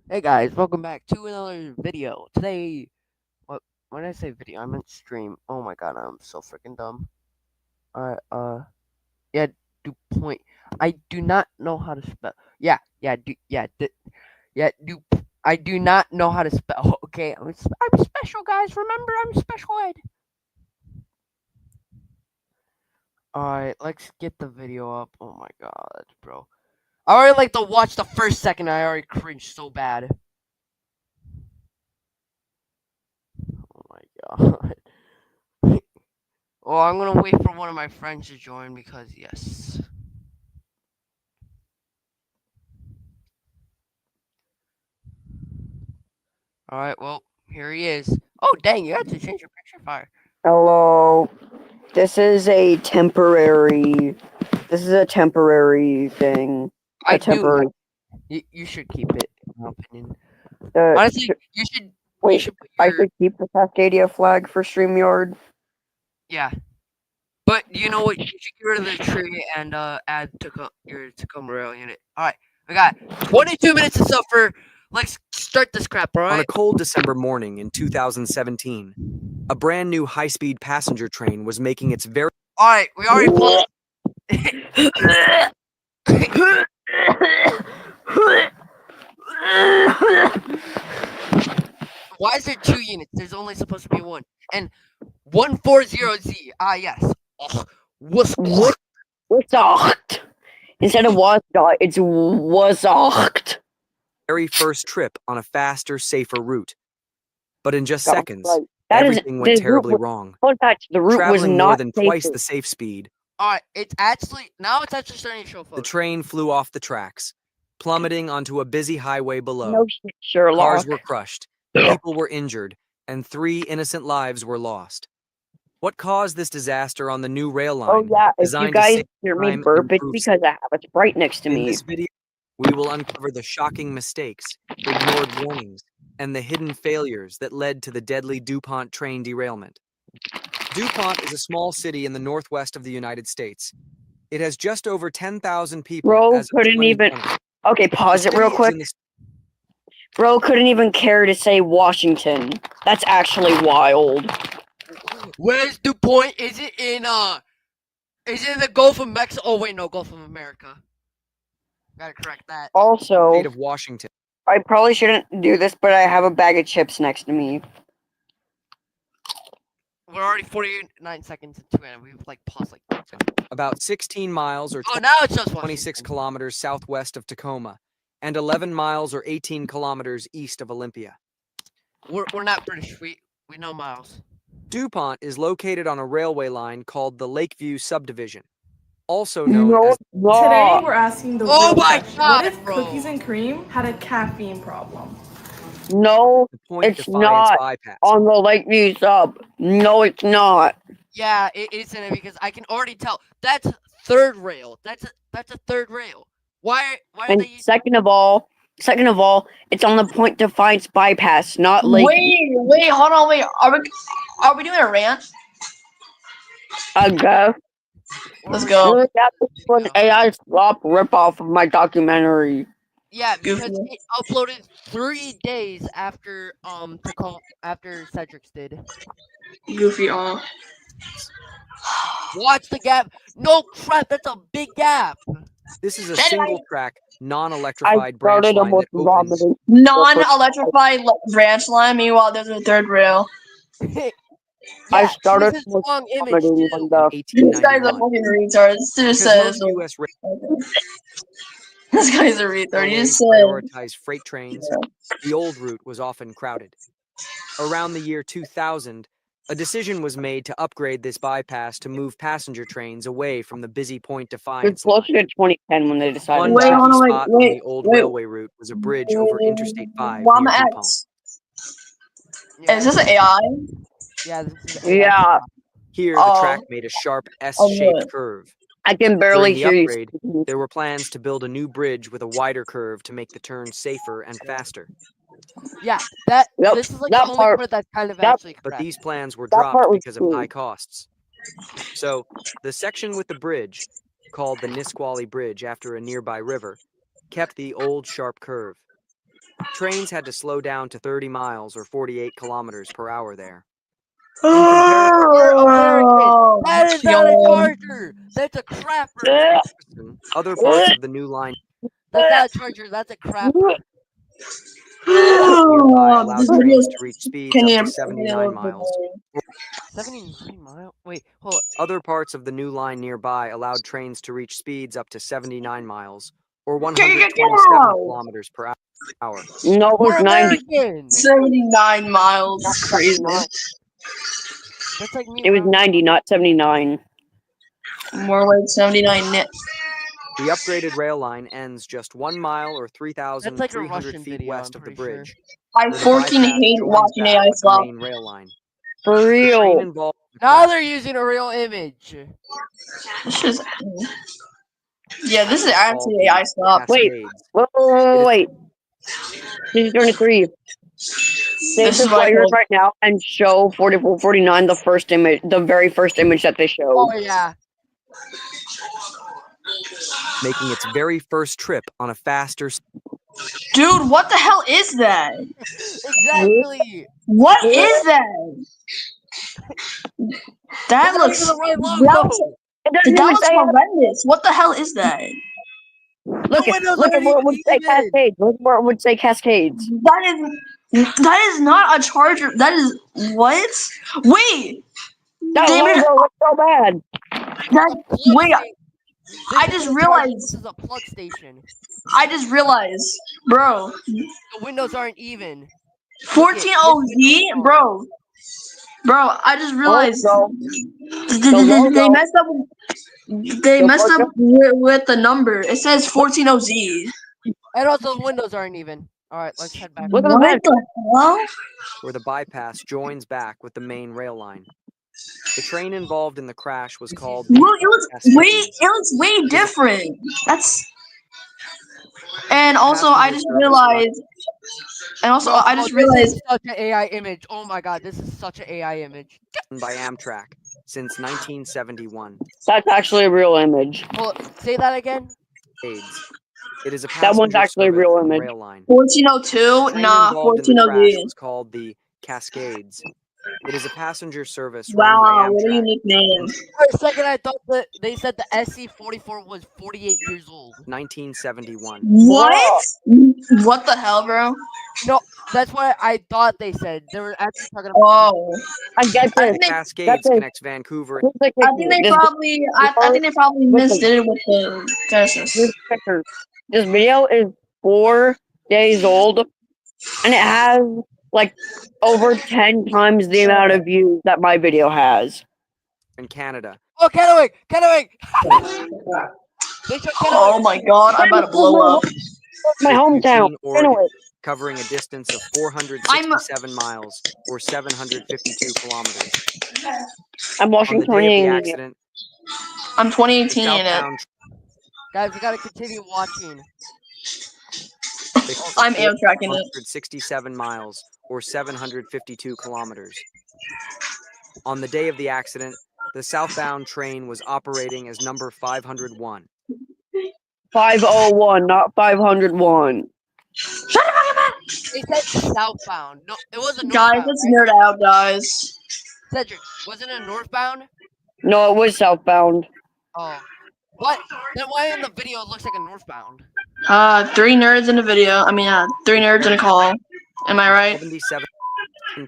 Hey guys, welcome back to another video. Today, when I say video, I meant stream. Oh my god, I'm so freaking dumb. Alright, yeah, point. I do not know how to spell. I do not know how to spell. Okay, I'm special, guys. Remember, I'm special ed. Alright, let's get the video up. Oh my god, bro. I already like to watch the first second. I already cringed so bad. Oh my god. Oh, I'm gonna wait for one of my friends to join because yes. Alright, well, here he is. Oh dang, you had to change your picture fire. Hello. This is a temporary thing. I do. You should keep it, in my opinion. Honestly, you should. Wait, you should put your, I should keep the Cascadia flag for StreamYard. Yeah, but you know what? You should get rid of the tree and add your Tacoma rail unit. All right, we got 22 minutes to suffer. Let's start this crap. All right. On a cold December morning in 2017, a brand new high-speed passenger train was making its very. All right, we already pulled. Why is there 2 units? There's only supposed to be 1. And 140Z. Ah, yes. What's Instead of was, it's was. Very first trip on a faster, safer route. But in just seconds, right. everything went terribly wrong. In fact, the route was Traveling not more than safer. twice the safe speed. Alright, it's actually starting to show The photos. train flew off the tracks, plummeting onto a busy highway below. No shit, Sherlock. Cars were crushed, people were injured, and 3 innocent lives were lost. What caused this disaster on the new rail line? Oh yeah, if you designed to guys save hear me time burp, and it's improve because I have a Sprite next to In me. this video, we will uncover the shocking mistakes, ignored warnings, and the hidden failures that led to the deadly DuPont train derailment. DuPont is a small city in the northwest of the United States. It has just over 10,000 people. Bro as of couldn't even. 2020. Okay, pause The it real city is quick. in the- Bro couldn't even care to say Washington. That's actually wild. Where's DuPont? Is it in the Gulf of Mexico? Oh wait, no, Gulf of America. Gotta correct that. Also, state of Washington. I probably shouldn't do this, but I have a bag of chips next to me. We're already 49 seconds into it, and we've like paused like. About 16 miles or Oh, now it's just 26 Washington. kilometers southwest of Tacoma, and 11 miles or 18 kilometers east of Olympia. We're not British. We know miles. DuPont is located on a railway line called the Lakeview Subdivision, also known as Today we're asking the Oh real my question. God, What if bro. cookies and cream had a caffeine problem? No, the Point it's Defiance not bypass. on the Lakeview sub. No, it's not. Yeah, it isn't it because I can already tell that's third rail. That's a third rail. Why are And they? second of all, it's on the Point Defiance bypass, not Lakeview. Wait, hold on, wait. Are we doing a rant? Go. Let's go. Really, that was an AI slop ripoff of my documentary. Yeah, because Goofy. it uploaded 3 days after after Cedric's did. Goofy on. Watch the gap. No crap, that's a big gap. This is a Then single-track, I non-electrified branch started line almost that opens. vomiting. Non-electrified branch line. Meanwhile, there's a third rail. Yeah, I started this is with wrong image vomiting too. when the This guy's a 1891. fucking retard. This just Because says. most U.S. This guy's a retard. He railways just said. prioritized freight trains, the old route was often crowded. Around the year 2000, A decision was made to upgrade this bypass to move passenger trains away from the busy Point It's Defiance closer line. to 2010 when they decided One Wait, that. tricky hold on, spot on the old wait. railway route was a bridge over Interstate 5 Llama near DuPont. X. Yeah, Is this an AI? yeah, this is AI. Yeah, Here, the track made a sharp S-shaped good. curve. I can barely During the hear you. upgrade, there were plans to build a new bridge with a wider curve to make the turn safer and faster. Yeah, Yep, this is like that the only part- part that's kind of that- actually But correct. these plans were That part dropped was because of cool. high costs. So, the section with the bridge, called the Nisqually Bridge after a nearby river, kept the old sharp curve. Trains had to slow down to 30 miles or 48 kilometers per hour there. You're American. That is not a Yo. charger. That's a crapper. Other parts of the new line That's not a charger. That's a crapper. nearby allowed This video trains is to reach speeds can up you to 79 miles. 79 miles. Wait, hold up. Other parts of the new line nearby allowed trains to reach speeds up to 79 miles or Go! 127 kilometers per hour. No, it We're was 90. American. 79 miles. That's crazy. That's like me. It was around- 90, not 79. More like 79 net. The upgraded rail line ends just 1 mile or That's like a 3,300 Russian feet video. west I'm of the pretty sure. bridge. I where the 14 bypass hate joins watching back AI with the slop. main rail line. For The train real. involved Now they're using a real image. This is. Yeah, this is called actually the AI slop. Wait. Cascades. Wait. This is 23. Save This the is what I players call. right now and show 44, 49, the first image, the very first image that they showed. Oh yeah. Making its very first trip on a faster Dude, what the hell is that? Exactly. What is that? That It's not looks. even the right That logo. looks, It doesn't that even looks say it. horrendous. What the hell is that? Look The windows at aren't where it would say even. Cascades. Look where it would say Cascades. That is not a charger. That is what? Wait, That David. logo looks so bad. That Plug wait. station. This I isn't just a charger, realized. This is a plug station. I just realized, bro. The windows aren't even. 14OZ, bro. Bro, I just realized Also, they messed up. They The messed up logo- with the number. It says 14OZ. And also the windows aren't even. Alright, let's head back. Look at What that. the hell? where the bypass joins back with the main rail line. The train involved in the crash was called the Look, it Cascades. looks way different. That's. And also, Passenger service I just This realized. is such an AI image. Oh my god, this is such an AI image. run by Amtrak since 1971. That's actually a real image. Well, say that again. AIDS. It is a That one's passenger actually a service real on image. rail line. 1402? Train Nah, involved in the crash 14OZ. was called the Cascades. It is a passenger service run Wow, by what a Amtrak. unique name. For a second, I thought that they said the SC-44 was 48 years old. 1971. What? What the hell, bro? No, that's what I thought they said. They were actually talking about. Oh, I get I this. think they, Cascades it. connects Vancouver. I think they probably, I think they probably missed it with the Genesis. This video is 4 days old, and it has like over 10 times the amount of views that my video has. In Canada. Oh, Kennewick! Kennewick! Oh my god, I'm about to blow up. My hometown, Eugene, Oregon, Kennewick. covering a distance of 467 miles or 752 kilometers. I'm watching On the day of the 20. accident, I'm the 2018 in it. southbound Guys, we gotta continue watching. I'm Amtraking it. 167 miles or 752 kilometers. On the day of the accident, the southbound train was operating as number 501. 501, not 501. Shut up, They said southbound. No, it wasn't guys, northbound. let's nerd out, guys. Cedric, wasn't it northbound? No, it was southbound. Oh. What? Then why in the video it looks like a northbound? 3 nerds in a video. I mean, 3 nerds in a call. Am I right? 77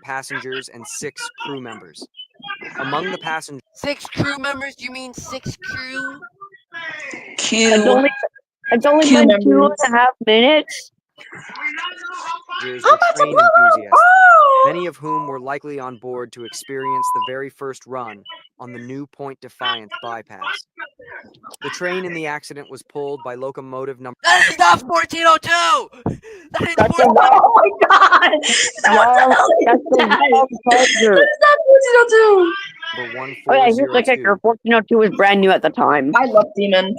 passengers and 6 crew members. Among the passengers 6 crew members? You mean 6 crew? It's only Q been members. 2.5 minutes. were train enthusiasts, many of whom were likely on board to experience the very first run on the new Point Defiance bypass. The train in the accident was pulled by locomotive number... That is not 1402! That is That's 14... the Oh my god! What the hell is That's the that? wrong charger. That's not 1402! number Oh yeah, here's the kicker. 1402. 1402 was brand new at the time. I love Demon.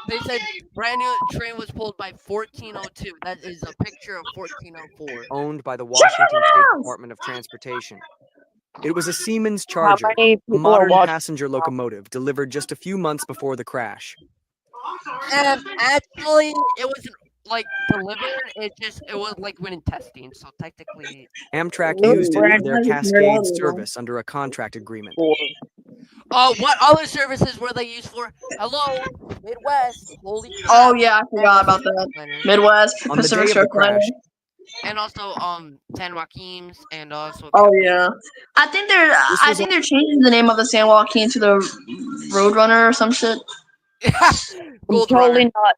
They said brand new train was pulled by 1402. That is a picture of 1404. Owned by the Washington State Department of Transportation. It was a Siemens How Charger, many a people are modern watching? passenger locomotive delivered just a few months before the crash. And actually, it wasn't like delivered. It was like when in testing. So technically, Amtrak It was used it for brand their new. Cascade service under a contract agreement. what other services were they used for? Hello, Midwest. Holy crap. Oh yeah, I forgot about that. Midwest, On the Pacific day of the Circle. crash, And also San Joaquin's and also. Oh yeah. I think they're changing the name of the San Joaquin to the Roadrunner or some shit. Gold totally Runner. not.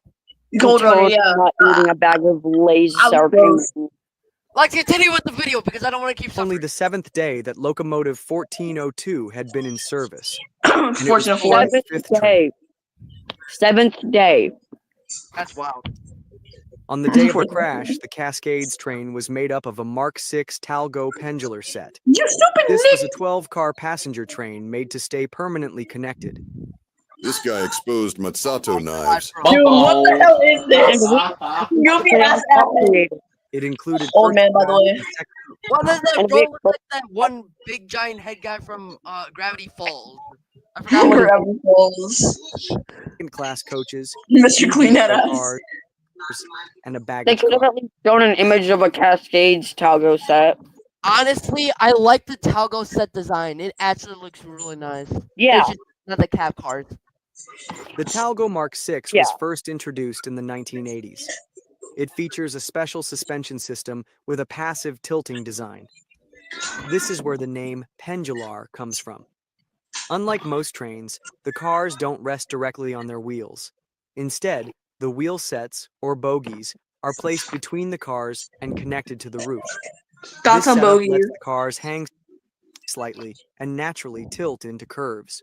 Gold Runner, totally yeah. not eating a bag of Lay's I was sour close. cream. Let's continue with the video because I don't want to keep only suffering. the seventh day that locomotive 1402 had been in service. And it was 1404. pulled the fifth train. Seventh day. That's wild. On the day of the crash, the Cascades train was made up of a Mark VI Talgo pendular set. You stupid This Nick! was a 12-car passenger train made to stay permanently connected. This guy exposed Matsato knives. Dude, what the hell is this? Goofy ass apple. It included Old man, by the way. What does that And roll wait, look like that one big giant head guy from Gravity Falls? I forgot what Gravity Falls. second-class coaches, Mr. two Clean that diesel ass. cars, and a They baggage could have car. at least shown an image of a Cascades Talgo set. Honestly, I like the Talgo set design. It actually looks really nice. Yeah. It's just not the cab cars. The Talgo Mark VI Yeah. was first introduced in the 1980s. It features a special suspension system with a passive tilting design. This is where the name pendular comes from. Unlike most trains, the cars don't rest directly on their wheels. Instead, the wheel sets, or bogies, are placed between the cars and connected to the roof. Got This some setup bogeys. lets the cars hang slightly and naturally tilt into curves,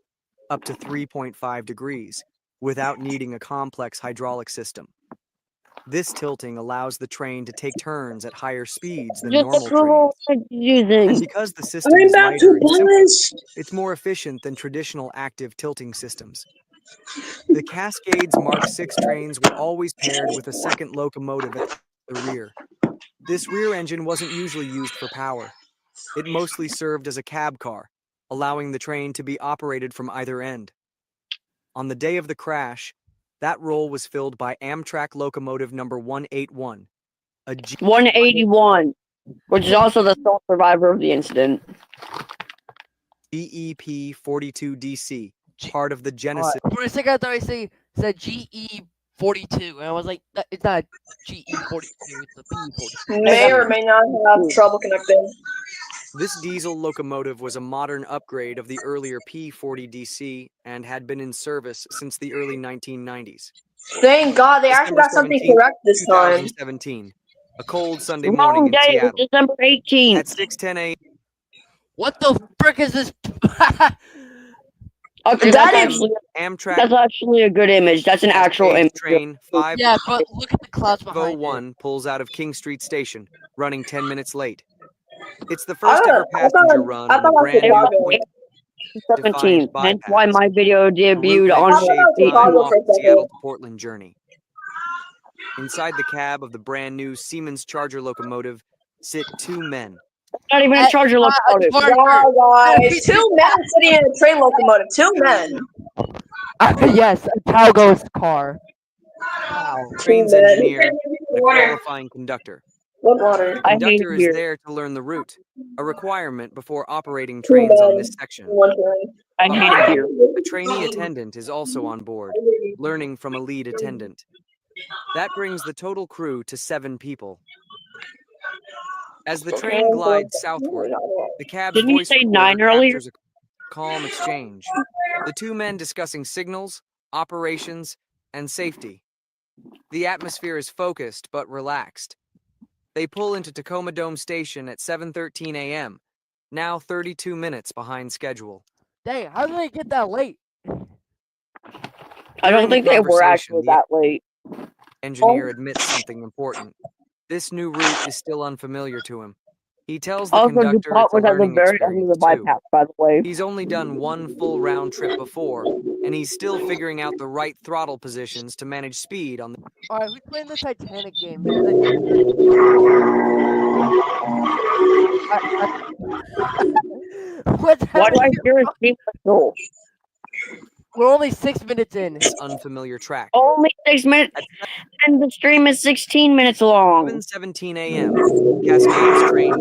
up to 3.5 degrees, without needing a complex hydraulic system. This tilting allows the train to take turns at higher speeds than Just normal the tool trains. I'm using. And because the system is lighter and simpler, it's more efficient than traditional active tilting systems. The Cascades Mark VI trains were always paired with a second locomotive at the rear. This rear engine wasn't usually used for power. It mostly served as a cab car, allowing the train to be operated from either end. On the day of the crash, that role was filled by Amtrak locomotive number 181, a 181, which is also the sole survivor of the incident. GEP 42DC, part of the Genesis. For a second, I thought I said GE 42, and I was like, it's not GE 42, it's the P 42. May or may not have trouble connecting. This diesel locomotive was a modern upgrade of the earlier P40DC and had been in service since the early 1990s. Thank God they actually got something 17th, correct this time. 2017, a cold Sunday morning Wrong in day, it was Seattle. December 18th. At 6:10 a.m. What the frick is this? Okay, That that's is- actually, Amtrak that's actually a good image. That's an actual Cascades image. train Yeah, but look at the clouds behind it. 501 pulls out of King Street Station, running 10 minutes late. It's the I first thought- ever I thought- passenger run I on the thought brand new Chicago. Point 17th. Hence why bypass. my video The route debuted that on I thought shaved Chicago time YouTube. off for a the second. Seattle to Portland journey. Inside the cab of the brand new Siemens Charger locomotive sit two men. Not even a Charger locomotive. Wow, guys. 2 men sitting in a train locomotive. 2 men. Yes, a Talgo's car. Wow. Train's men. engineer, and a qualifying conductor. What water? The I hate conductor it is here. there to learn the route, a requirement before operating 2 trains on men. this section. 1 train. I hate it here. A trainee attendant is also on board, learning from a lead attendant. That brings the total crew to 7 people. As the train glides southward, the cab's Didn't you voice say recorder 9 earlier? captures a calm exchange. The 2 men discussing signals, operations, and safety. The atmosphere is focused but relaxed. They pull into Tacoma Dome Station at 7:13 a.m., now 32 minutes behind schedule. Dang, how did they get that late? I don't During the think they were conversation, actually the that late. engineer admits something important. This new route is still unfamiliar to him. He tells the Also, conductor DuPont it's a was at the learning very end of experience, the too. bypass, by the way. He's only done one full round trip before, and he's still figuring out the right throttle positions to manage speed on the. Alright, who's playing the Titanic game? Because what's Why do I happening? hear a steam whistle? We're only 6 minutes in. This unfamiliar track. Only 6 minutes, At and the stream is 16 minutes long. 7:17 a.m., Cascade's train.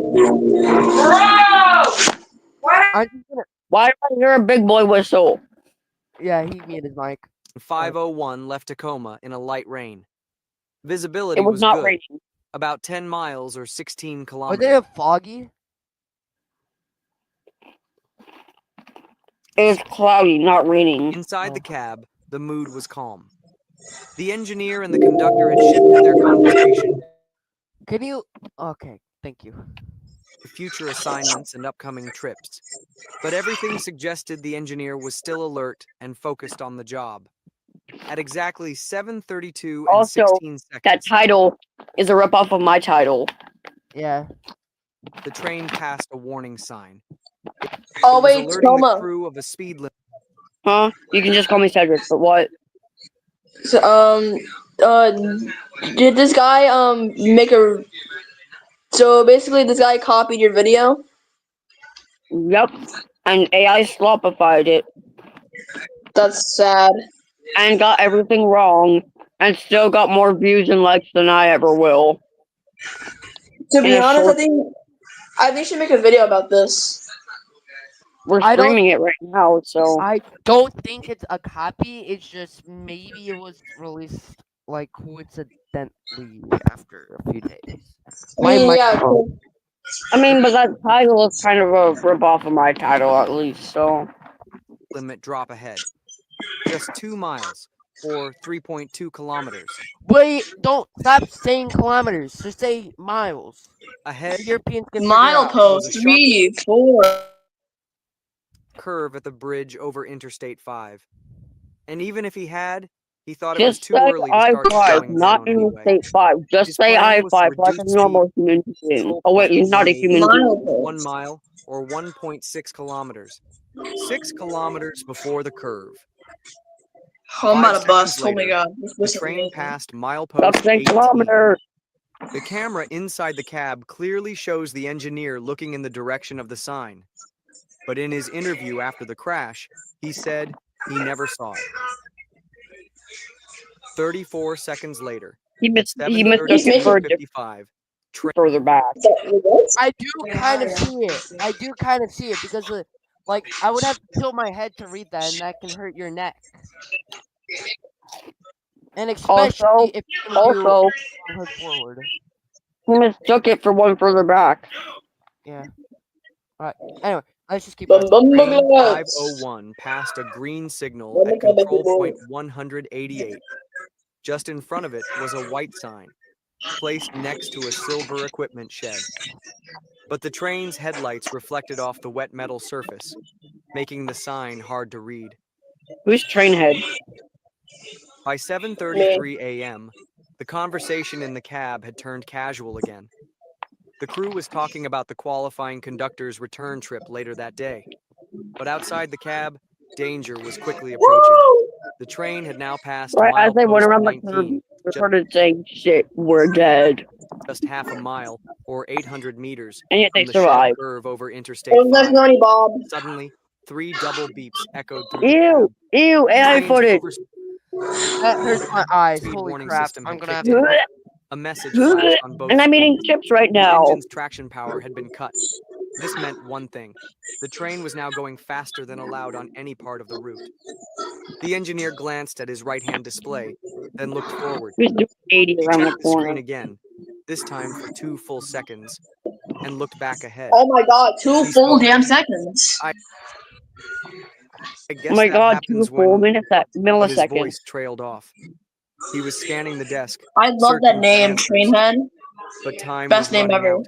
I'm just gonna. Why do I hear a big boy whistle? Yeah, he muted his mic. 5:01 left Tacoma in a light rain. It Visibility was was not good, raining. about 10 miles or 16 Was kilometers. it foggy? It was cloudy, not raining. Inside the cab, the mood was calm. The engineer and the conductor had shifted their conversation Can you? Okay, thank you. to future assignments and upcoming trips. But everything suggested the engineer was still alert and focused on the job. At exactly 7:32 and Also, 16 that seconds, title is a ripoff of my title. Yeah. the train passed a warning sign. Oh It was wait, alerting the Tacoma. crew of a speed limit. Huh? You can just call me Cedric, but what? So, did this guy make a? So basically, this guy copied your video. Yep. And AI slopified it That's sad. and got everything wrong and still got more views and likes than I ever will. To be In a honest, short- I think you should make a video about this. We're I don't- streaming it right now, so I don't think it's a copy. It's just maybe it was released like coincidentally after a few days. My mic. Yeah, I mean, but that title is kind of a ripoff of my title, at least. So limit drop ahead. Just 2 miles, or 3.2 kilometers. Wait, don't stop saying kilometers. Just say miles. Ahead, The Europeans can figure out. Was a milepost sharp- 3, 4. curve at the bridge over Interstate 5. And even if he had, he thought it was just too say early to start I-5, slowing not down anyway. Interstate 5. Just His say plan was to I-5 like a reduce normal human being. control Oh wait, point he's not a human being. Milepost. 1 mile or 1.6 kilometers. 6 kilometers before the curve. Oh, I'm 5 about to bust. seconds Oh my later, god. The train passed Stop milepost saying 18. kilometer. The camera inside the cab clearly shows the engineer looking in the direction of the sign. But in his interview after the crash, he said he never saw it. 34 seconds later, He at mistook it for a different 7:55, train further back. I do kind of see it. I do kind of see it because, like, I would have to tilt my head to read that, and that can hurt your neck. And especially Also, if you're gonna do also, hook forward. he mistook it for one further back. Yeah. All right. Anyway, let's just keep Bum, going. bum, bum, Train bum. 501 passed a green signal at control point 188. Just in front of it was a white sign, placed next to a silver equipment shed. But the train's headlights reflected off the wet metal surface, making the sign hard to read. Who's train head? By 7:33 a.m., the conversation in the cab had turned casual again. The crew was talking about the qualifying conductor's return trip later that day. But outside the cab, danger was quickly approaching. The train had now passed Right as they went milepost around the 19, curve, they started saying, "Shit, we're dead," just half a mile or 800 meters and yet they from the sharp survived. curve over Interstate Oh, that's 5. money, Bob. Suddenly, 3 double beeps echoed through the Ew, cab. ew, AI Train's footage. That hurts my eyes. Speed Holy warning crap! system I'm had gonna have kicked to. in. A message flashed on both And I'm eating screens. chips right The now. engine's traction power had been cut. This meant one thing. The train was now going faster than allowed on any part of the route. The engineer glanced at his right-hand display, then looked forward. He's doing 80 He around the checked the screen corner. again, this time for 2 full seconds, and looked back ahead. Oh my god, 2 He full spoke. damn seconds. I Oh guess my that god, 2 happens full when minutes at but his milliseconds. voice trailed off. He was scanning the desk. I love that searching for name, answers. Trainhead. but time Best was name running ever. out.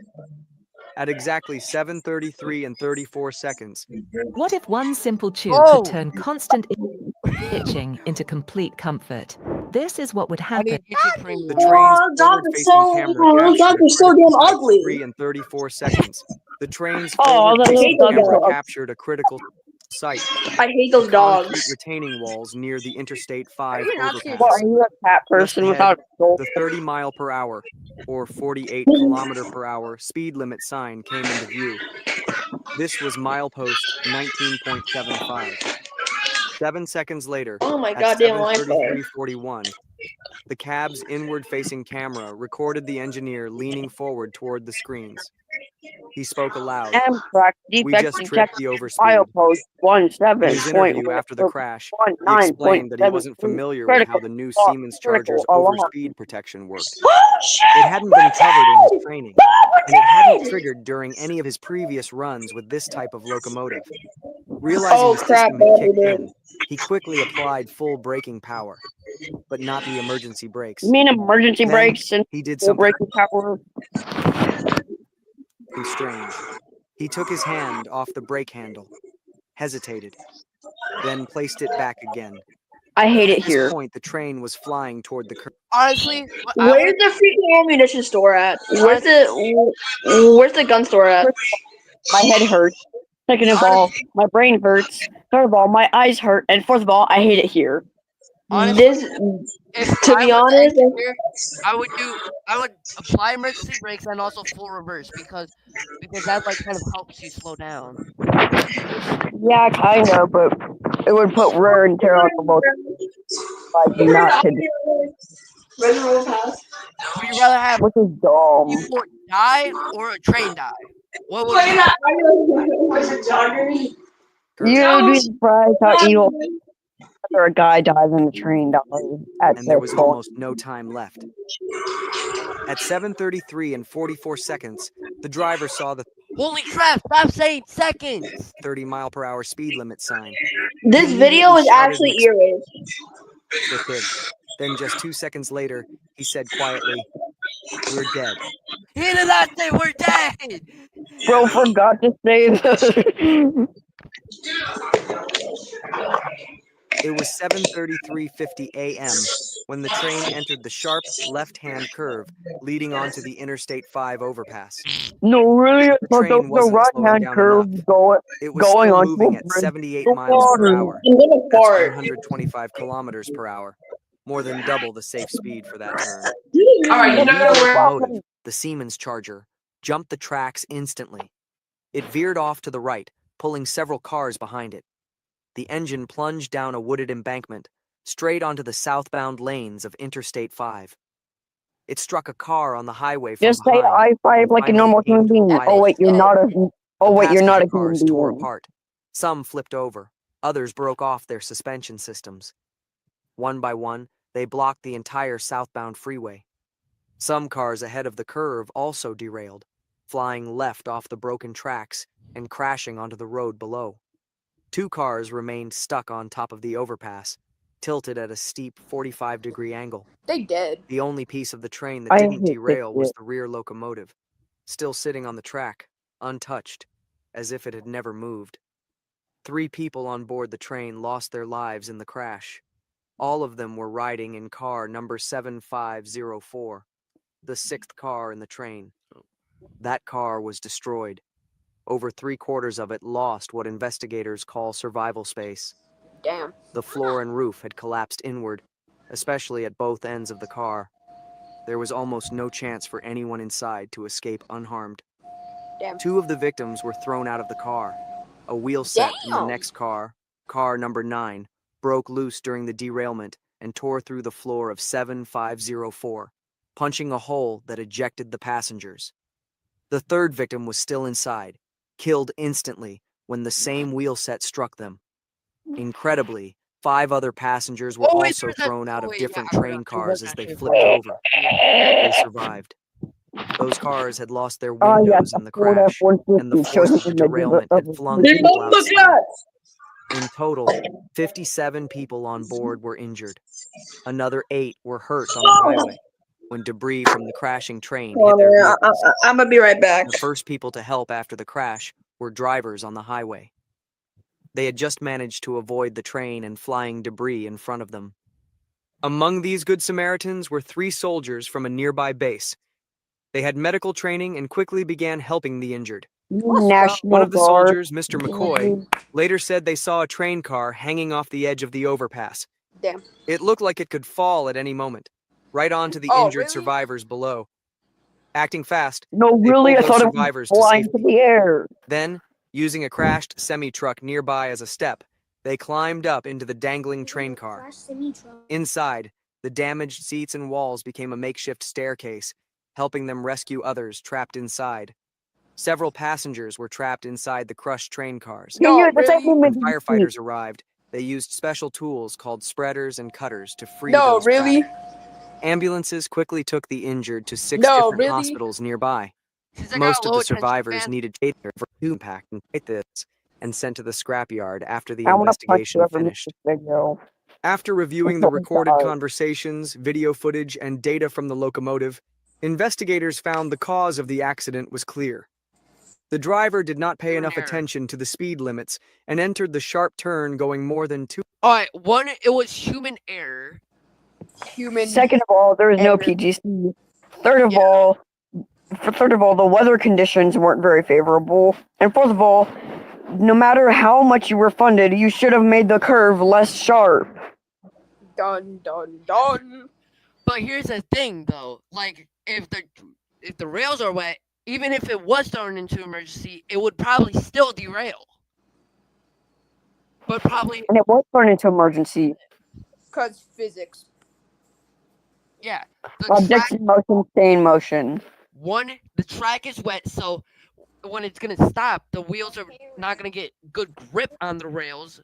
At exactly 7:33 and 34 seconds, What if one simple chew Oh! could turn constant itching into complete comfort? This is what would I happen. need YouTube Premium. the train's forward-facing camera Dogs captured are so damn ugly. 3 and 34 seconds. The train's Oh, I forward-facing hate those camera dogs. captured a critical site. I hate The those concrete dogs. retaining walls near the Interstate Are 5 you not serious? What, overpass. are you a cat Just person ahead, without a soul? the 30 mile per hour or 48 kilometer per hour speed limit sign came into view. This was milepost 19.75. 7 seconds later, Oh my at goddamn Wi-Fi. 7:33:41, the cab's inward-facing camera recorded the engineer leaning forward toward the screens. He spoke aloud. Amtrak We defect just tripped the detected overspeed. milepost In his interview after the crash, he explained that he wasn't familiar with how the new Siemens Charger's overspeed protection worked. It hadn't been covered in his training, and it hadn't triggered during any of his previous runs with this type of locomotive. Realizing Oh the crap, system had kicked dude. in, he quickly applied full braking power, but not the emergency brakes. You mean emergency Then brakes and he did full something braking power? strange. He took his hand off the brake handle, hesitated, then placed it back again. I hate it At this here. point, the train was flying toward the curve. Honestly, Where's the freaking ammunition store at? Where's the gun store at? My head hurts. Second of all, my brain hurts. Third of all, my eyes hurt. And fourth of all, I hate it here. honestly, This, if to I be was the honest, engineer, I would apply emergency brakes and also full reverse because that like kind of helps you slow down. Yeah, kind of, but it would put wear and tear on the motor. Like not to, Where's the road pass? Would you rather have which is dumb. people die or a train die? What would Wait, you? where's the jogger? You'd be surprised how evil after a guy dies and a train dies at And there that was point. almost no time left. At 7:33 and 44 seconds, the driver saw the Holy crap! Stop saying seconds. 30 mile per hour speed limit sign. This He video immediately is shouted actually an earache. expletive. Then just 2 seconds later, he said quietly, "We're dead." He did not say we're dead. Bro forgot to say that. It was 7:33:50 a.m. when the train entered the sharp left-hand curve leading onto the Interstate 5 overpass. No, really, I The thought that train was a wasn't slowing right-hand down curve enough. It was going still on moving to at a bridge. 78 The miles per water. hour. I'm gonna That's fart. 125 kilometers per hour, more than double the safe speed for that turn. Alright, The you know lead where. locomotive, the Siemens Charger, jumped the tracks instantly. It veered off to the right, pulling several cars behind it. The engine plunged down a wooded embankment, straight onto the southbound lanes of Interstate 5. It struck a car on the highway from Just say behind. I-5 like a Finally normal human came to a being. quiet Oh wait, you're stop. not a. Oh The wait, you're not passenger a cars human tore being. apart. Some flipped over. Others broke off their suspension systems. One by one, they blocked the entire southbound freeway. Some cars ahead of the curve also derailed, flying left off the broken tracks and crashing onto the road below. 2 cars remained stuck on top of the overpass, tilted at a steep 45-degree angle. They did. The only piece of the train that I didn't hate this derail was shit. the rear locomotive, still sitting on the track, untouched, as if it had never moved. 3 people on board the train lost their lives in the crash. All of them were riding in car number 7504, the 6th car in the train. That car was destroyed. Over 3/4 of it lost what investigators call survival space. Damn. The floor and roof had collapsed inward, especially at both ends of the car. There was almost no chance for anyone inside to escape unharmed. Damn. 2 of the victims were thrown out of the car. A wheel set from the Damn. next car, car number 9, broke loose during the derailment and tore through the floor of 7504, punching a hole that ejected the passengers. The 3rd victim was still inside, killed instantly when the same wheel set struck them. Incredibly, 5 other passengers were also thrown out of different train cars as they flipped over. They survived. Those cars had lost their Ah, yes, windows the in the Ford crash, F-150 and the shows force up of the in the derailment had flung They people both look outside. nuts. In total, 57 people on board were injured. Another 8 were hurt on the highway. when debris from the crashing train hit Hold their on, vehicles. I'm gonna be right back. The first people to help after the crash were drivers on the highway. They had just managed to avoid the train and flying debris in front of them. Among these Good Samaritans were 3 soldiers from a nearby base. They had medical training and quickly began helping the injured. One National of the Guard. soldiers, Mr. McCoy, later said they saw a train car hanging off the edge of the overpass. Damn. It looked like it could fall at any moment, right onto the Oh, injured really? survivors below. Acting fast, No, they really? I pulled those thought it was survivors to flying to safety. the air. Then, using a crashed semi-truck nearby as a step, they climbed up into the dangling train car. Inside, the damaged seats and walls became a makeshift staircase, helping them rescue others trapped inside. Several passengers were trapped inside the crushed train cars. No, That's really? When firefighters arrived, they used special tools called spreaders and cutters to free No, those really? trapped. Ambulances quickly took the injured to 6 No, different really? hospitals nearby. Since I got Most a of low the attention survivors span, needed care for impact and this and sent to the scrapyard after the I want to punch investigation whoever made finished. this video. After reviewing the recorded conversations, video footage, and data from the locomotive, investigators found the cause of the accident was clear. The driver did not pay Human enough error. attention to the speed limits and entered the sharp turn going more than 2. Alright, one, it was human error. Human. Second of all, there was no error. PGC. Third of Yeah. all, the weather conditions weren't very favorable. And fourth of all, no matter how much you were funded, you should have made the curve less sharp. Dun dun dun. But here's the thing, though. Like, if the rails are wet, even if it was thrown into emergency, it would probably still derail. But probably, And it was turned into emergency. Cause physics. yeah. The track, Objects in motion, stay in motion. the track is wet, so when it's gonna stop, the wheels are not gonna get good grip on the rails.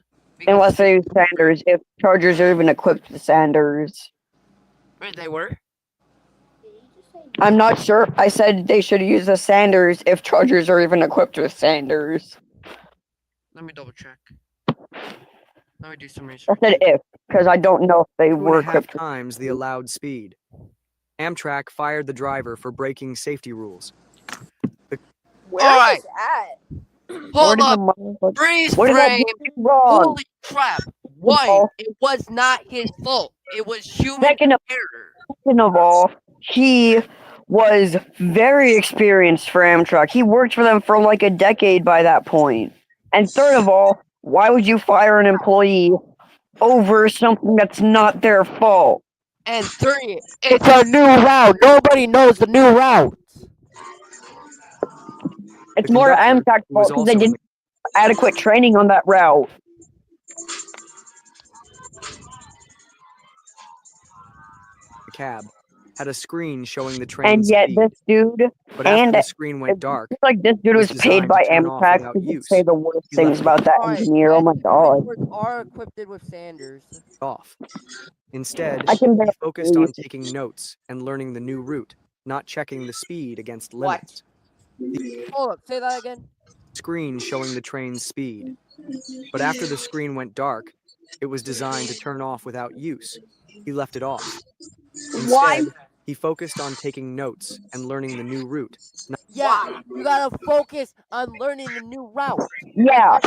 Unless they use sanders, if Chargers are even equipped with sanders. They were. I'm not sure. I said they should use the sanders if Chargers are even equipped with sanders. Let me double check. Let me do some I research. said if, because I don't know if they 2.5 were equipped with times the allowed speed. Amtrak fired the driver for breaking safety rules. Where Alright. is at? Hold up. What Freeze did I frame. do wrong? Holy crap. One, it was not his fault. It was human Second error. of all, he was very experienced for Amtrak. He worked for them for like a decade by that point. And third of all, why would you fire an employee over something that's not their fault? And 3, it's a new route. Nobody knows the new route. It's The more conductor, Amtrak's who was fault because they also didn't have adequate training on that route. the cab, had a screen showing the train And yet speed. this dude, But after and the screen went dark, it's like this dude was was paid designed by to turn off Amtrak without to use. say the worst He things left about that Alright, engineer. Oh my god. networks are equipped with Sanders. off. Instead, I can he barely focused on believe- taking notes and learning the new route, not checking the speed against What? limits. Hold up, say that again. Screen showing the train's speed. But after the screen went dark, it was designed to turn off without use. He left it off. Why? Instead, he focused on taking notes and learning the new route. Yeah, you gotta focus on learning the new route. Yeah,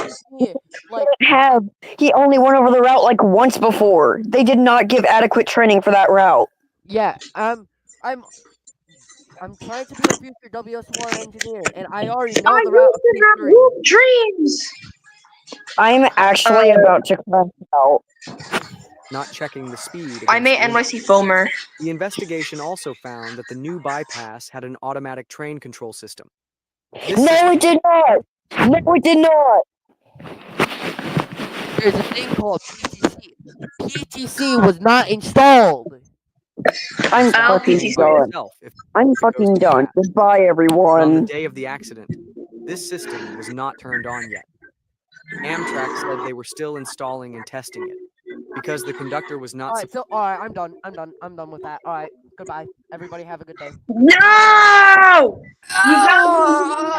Like, he only went over the route like once before. They did not give adequate training for that route. yeah, I'm trying to be a future WS1 engineer, and I already know the route of P3. dreams. I'm actually about to crash out. Not checking the speed. I made against limits. NYC Foamer. The investigation also found that the new bypass had an automatic train control system. This No, system it did not. No, it did not. There's a thing called PTC. PTC was not installed. I'm I'll fucking PTC. done. itself if I'm it goes fucking too done. fast. Goodbye, But on the everyone. day of the accident, this system was not turned on yet. Amtrak said they were still installing and testing it because the conductor was not Alright, so alright, I'm done. I'm done with that. Alright, goodbye. Everybody have a good day. No! You got